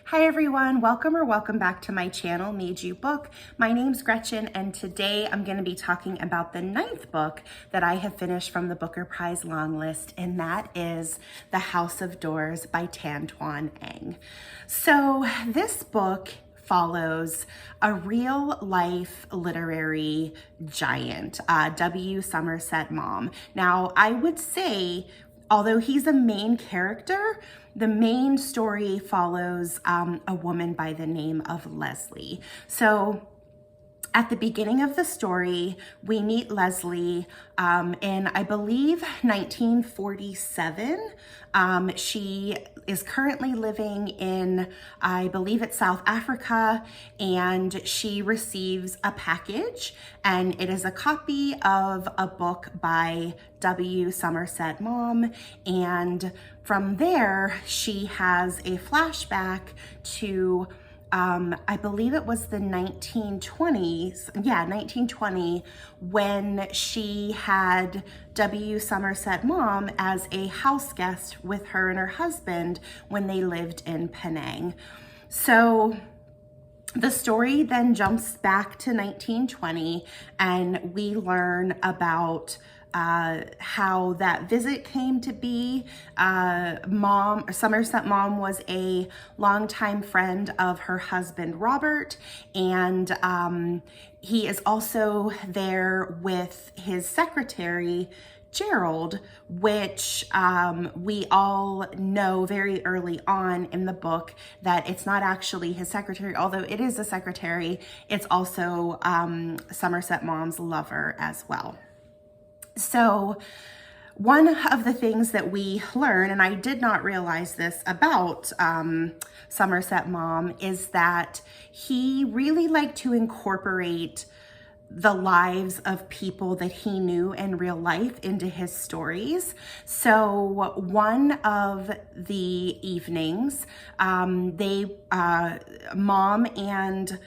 Hi everyone, welcome back to my channel, Made You Book. My name's Gretchen and today I'm going to be talking about the 9th book that I have finished from the Booker Prize Longlist, and that is The House of Doors by Twan Eng. So this book follows a real life literary giant, W. Somerset Maugham. Now I would say, although he's a main character, the main story follows a woman by the name of Leslie. So at the beginning of the story, we meet Leslie in, I believe, 1947. She is currently living in, I believe it's South Africa, and she receives a package, and it is a copy of a book by W. Somerset Maugham, and from there, she has a flashback to I believe it was the 1920s, 1920, when she had W. Somerset Maugham as a house guest with her and her husband when they lived in Penang. So the story then jumps back to 1920 and we learn about how that visit came to be. Somerset Maugham was a longtime friend of her husband, Robert, and he is also there with his secretary, Gerald, which we all know very early on in the book that it's not actually his secretary, although it is a secretary, it's also Somerset Maugham's lover as well. So one of the things that we learn, and I did not realize this about Somerset Maugham, is that he really liked to incorporate the lives of people that he knew in real life into his stories. So one of the evenings, Mom and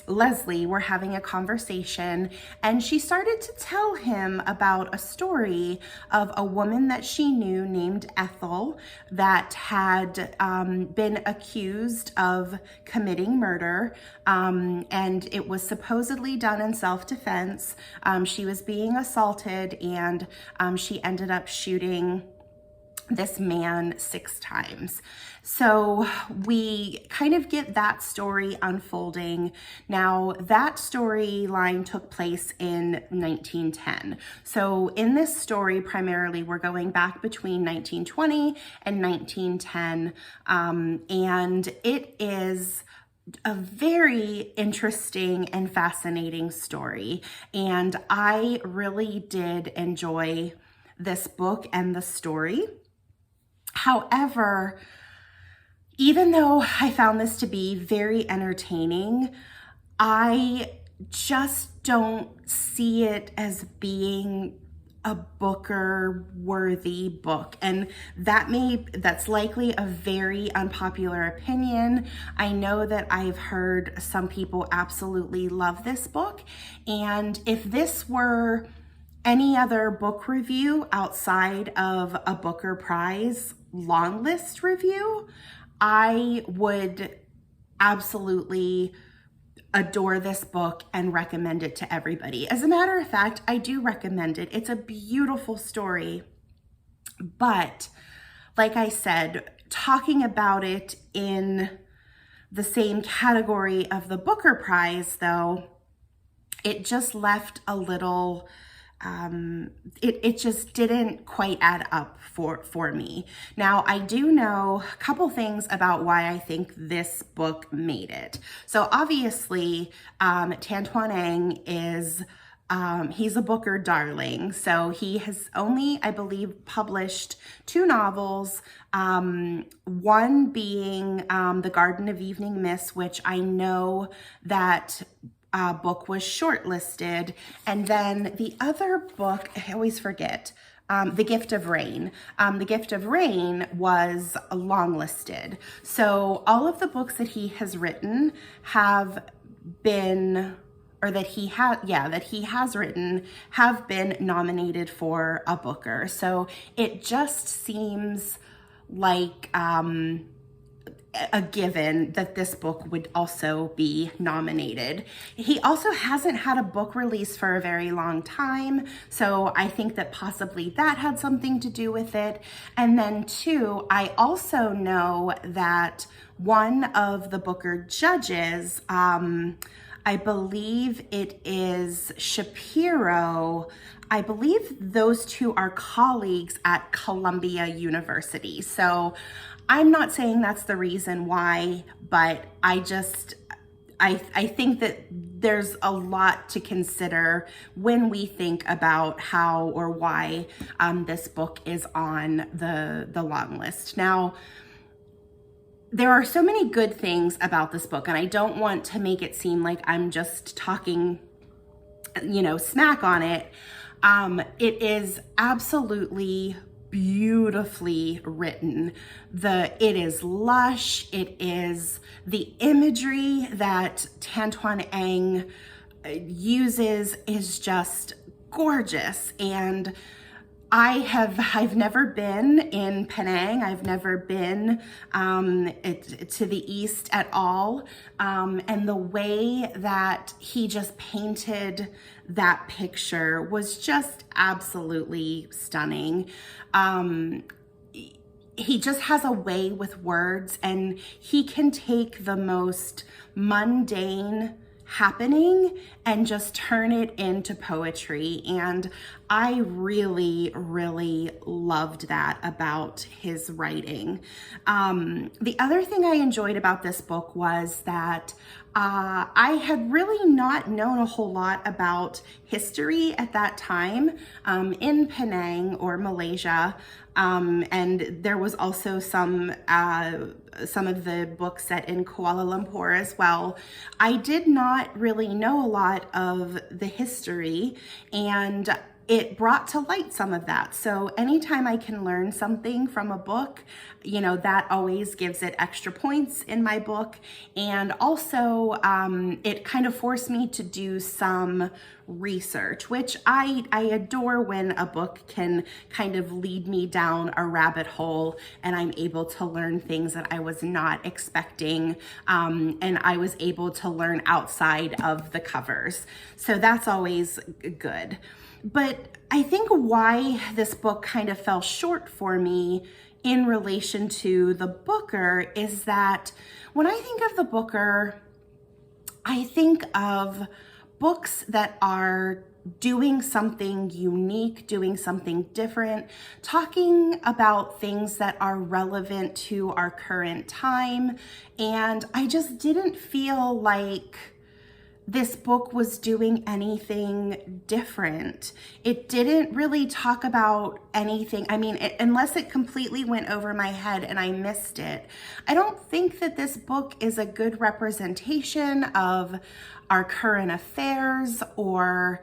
Leslie were having a conversation, and she started to tell him about a story of a woman that she knew named Ethel that had been accused of committing murder, and it was supposedly done in self-defense. She was being assaulted, and she ended up shooting this man 6 times. So we kind of get that story unfolding. Now that storyline took place in 1910. So in this story, primarily, we're going back between 1920 and 1910. And it is a very interesting and fascinating story. And I really did enjoy this book and the story. However, even though I found this to be very entertaining, I just don't see it as being a Booker-worthy book. And that's likely a very unpopular opinion. I know that I've heard some people absolutely love this book. And if this were any other book review outside of a Booker Prize Longlist review, I would absolutely adore this book and recommend it to everybody. As a matter of fact, I do recommend it. It's a beautiful story. But like I said, talking about it in the same category of the Booker Prize, though, it just left a little it just didn't quite add up for me. Now, I do know a couple things about why I think this book made it. So obviously, Twan Eng is, he's a Booker darling. So he has only, I believe, published 2 novels, one being The Garden of Evening Mist, which I know that book was shortlisted, and then the other book, I always forget, The Gift of Rain. The Gift of Rain was longlisted. So all of the books that he has written have been, or that he has written, have been nominated for a Booker. So it just seems like a given that this book would also be nominated. He also hasn't had a book release for a very long time, so I think that possibly that had something to do with it. And then two, I also know that one of the Booker judges, I believe it is Shapiro, I believe those two are colleagues at Columbia University. So I'm not saying that's the reason why, but I think that there's a lot to consider when we think about how or why this book is on the long list. Now, there are so many good things about this book, and I don't want to make it seem like I'm just talking, smack on it. It is absolutely beautifully written. It is lush. It is the imagery that Twan Eng uses is just gorgeous. And I've never been in Penang. I've never been to the east at all. And the way that he just painted that picture was just absolutely stunning. He just has a way with words, and he can take the most mundane happening and just turn it into poetry. And I really, really loved that about his writing. The other thing I enjoyed about this book was that I had really not known a whole lot about history at that time in Penang or Malaysia. And there was also some of the books set in Kuala Lumpur as well. I did not really know a lot of the history, and it brought to light some of that. So anytime I can learn something from a book, that always gives it extra points in my book. And also it kind of forced me to do some research, which I adore when a book can kind of lead me down a rabbit hole and I'm able to learn things that I was not expecting, and I was able to learn outside of the covers. So that's always good. But I think why this book kind of fell short for me in relation to the Booker is that when I think of the Booker, I think of books that are doing something unique, doing something different, talking about things that are relevant to our current time. And I just didn't feel like this book was doing anything different. It didn't really talk about anything. I mean, unless it completely went over my head and I missed it. I don't think that this book is a good representation of our current affairs or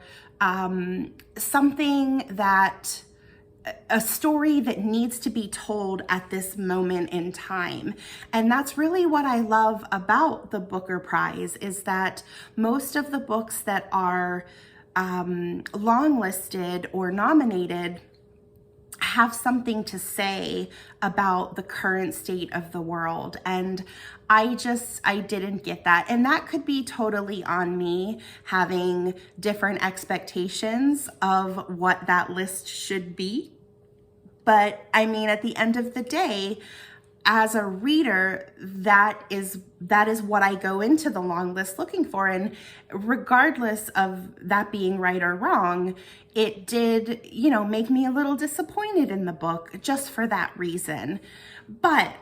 a story that needs to be told at this moment in time. And that's really what I love about the Booker Prize, is that most of the books that are longlisted or nominated have something to say about the current state of the world. And I didn't get that. And that could be totally on me having different expectations of what that list should be. But I mean, at the end of the day, as a reader, that is what I go into the long list looking for. And regardless of that being right or wrong, it did, make me a little disappointed in the book just for that reason. But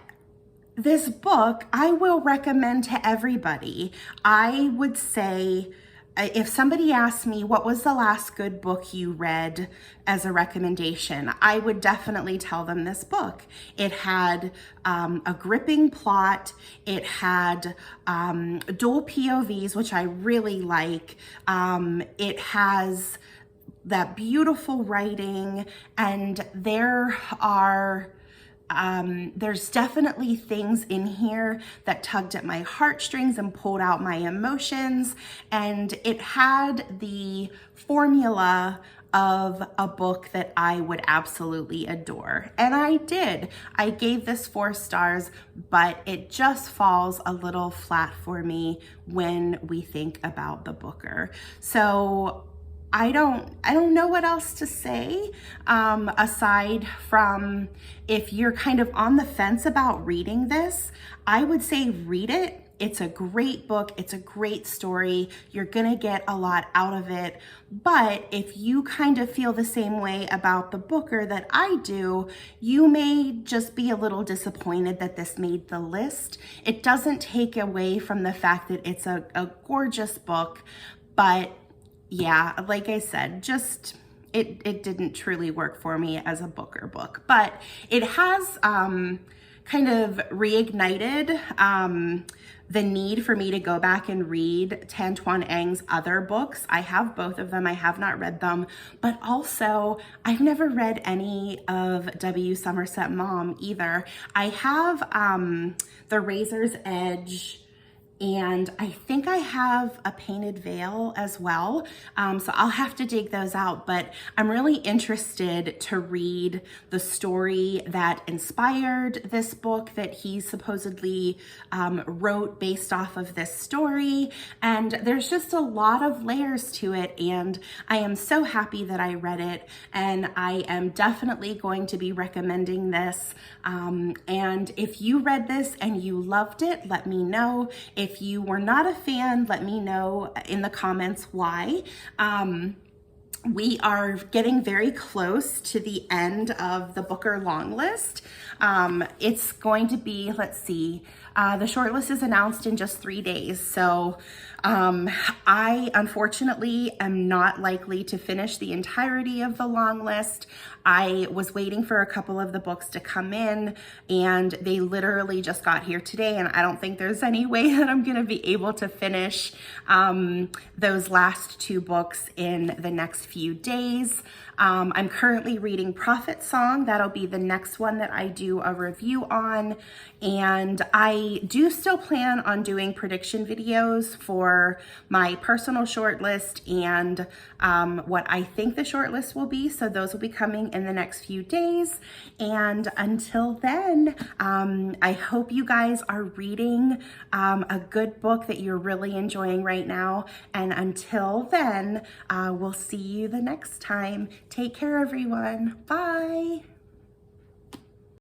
this book, I will recommend to everybody. I would say, if somebody asked me what was the last good book you read as a recommendation, I would definitely tell them this book. It had a gripping plot. It had dual POVs, which I really like. It has that beautiful writing, and there are there's definitely things in here that tugged at my heartstrings and pulled out my emotions, and it had the formula of a book that I would absolutely adore. And I did. I gave this 4 stars, but it just falls a little flat for me when we think about the Booker. So I don't know what else to say, aside from, if you're kind of on the fence about reading this, I would say read it. It's a great book. It's a great story. You're gonna get a lot out of it. But if you kind of feel the same way about the Booker that I do, you may just be a little disappointed that this made the list. It doesn't take away from the fact that it's a gorgeous book, but yeah, like I said, just it didn't truly work for me as a Booker book. But it has kind of reignited the need for me to go back and read Twan Eng's other books. I have both of them. I have not read them, but also I've never read any of W. Somerset Maugham either. I have The Razor's Edge, and I think I have A Painted Veil as well. So I'll have to dig those out, but I'm really interested to read the story that inspired this book that he supposedly wrote based off of this story. And there's just a lot of layers to it, and I am so happy that I read it, and I am definitely going to be recommending this. And if you read this and you loved it, let me know. If you were not a fan, let me know in the comments why. We are getting very close to the end of the Booker Longlist. It's going to be, let's see, the shortlist is announced in just 3 days. So I unfortunately am not likely to finish the entirety of the long list. I was waiting for a couple of the books to come in, and they literally just got here today, and I don't think there's any way that I'm gonna be able to finish those last 2 books in the next few days. I'm currently reading Prophet Song. That'll be the next one that I do a review on. And I do still plan on doing prediction videos for my personal shortlist and what I think the shortlist will be. So those will be coming in the next few days. And until then, I hope you guys are reading a good book that you're really enjoying right now. And until then, we'll see you the next time. Take care, everyone. Bye.